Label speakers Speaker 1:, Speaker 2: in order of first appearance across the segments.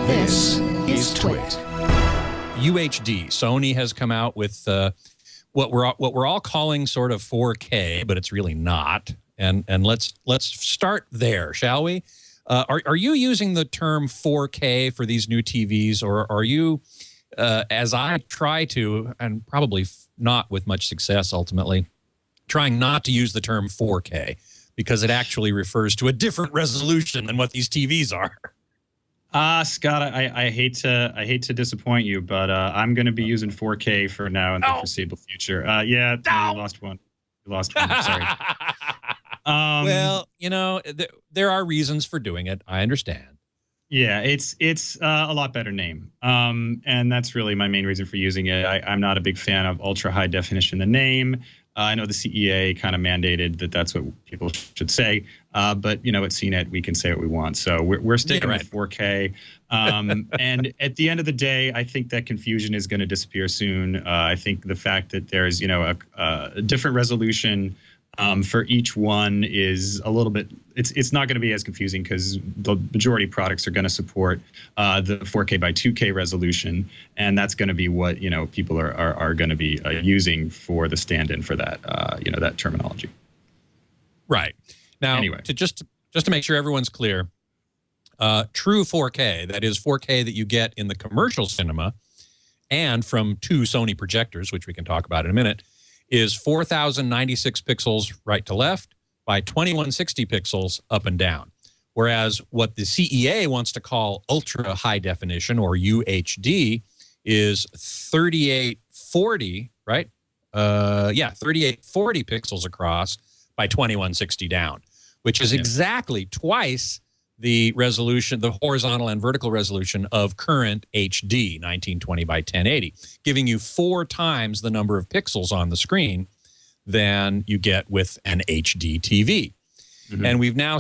Speaker 1: This is TWiT.
Speaker 2: UHD. Sony has come out with what we're all calling sort of 4K, but it's really not. And let's start there, shall we? Are you using the term 4K for these new TVs, or are you, as I try to, and probably not with much success ultimately, trying not to use the term 4K because it actually refers to a different resolution than what these TVs are?
Speaker 3: Scott, I hate to disappoint you, but I'm going to be using 4K for now in the foreseeable future. Yeah, you lost one. You lost one. Sorry.
Speaker 2: Well, you know, there are reasons for doing it. I understand.
Speaker 3: Yeah, it's a lot better name, and that's really my main reason for using it. I'm not a big fan of ultra high definition. The name. I know the CEA kind of mandated that that's what people should say, but, you know, at CNET, we can say what we want. So we're sticking with 4K. And at the end of the day, I think that confusion is going to disappear soon. I think the fact that there's, you know, a different resolution for each one is a little bit, it's not going to be as confusing because the majority of products are going to support the 4K by 2K resolution, and that's going to be what, you know, people are going to be using for the stand-in for that, you know, that terminology.
Speaker 2: Right. Now,
Speaker 3: anyway,
Speaker 2: just to make sure everyone's clear, true 4K, that is 4K that you get in the commercial cinema and from two Sony projectors, which we can talk about in a minute, is 4,096 pixels right to left by 2160 pixels up and down. Whereas what the CEA wants to call ultra high definition, or UHD, is 3840, right? Yeah, 3840 pixels across by 2160 down, which is exactly twice the resolution, the horizontal and vertical resolution of current HD 1920 by 1080, giving you 4 times the number of pixels on the screen than you get with an HD TV. Mm-hmm. And we've now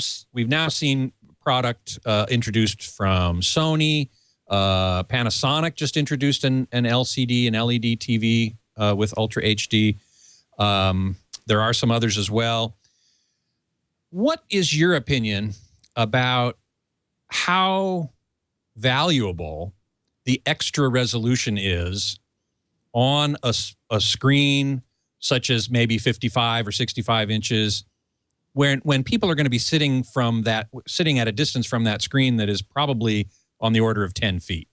Speaker 2: seen product introduced from Sony. Panasonic just introduced an LCD and LED TV with Ultra HD. There are some others as well. What is your opinion about how valuable the extra resolution is on a screen such as maybe 55 or 65 inches, when people are going to be sitting at a distance from that screen that is probably on the order of 10 feet,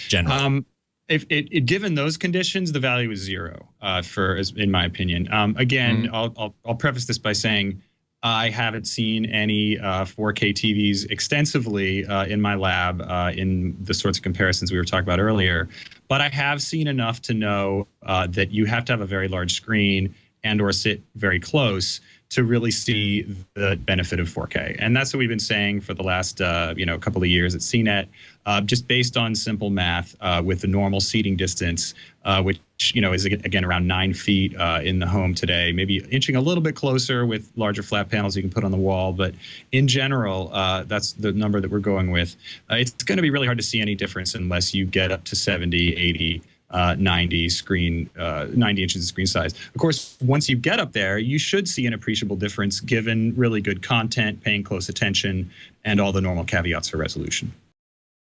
Speaker 2: generally?
Speaker 3: Given those conditions, the value is zero, in my opinion. Again, I'll preface this by saying, I haven't seen any 4K TVs extensively in my lab in the sorts of comparisons we were talking about earlier, but I have seen enough to know that you have to have a very large screen and or sit very close to really see the benefit of 4K. And that's what we've been saying for the last couple of years at CNET, just based on simple math with the normal seating distance, which is again around 9 feet in the home today, maybe inching a little bit closer with larger flat panels you can put on the wall. But in general, that's the number that we're going with. It's going to be really hard to see any difference unless you get up to 70, 80, 90 inches of screen size. Of course, once you get up there, you should see an appreciable difference given really good content, paying close attention, and all the normal caveats for resolution.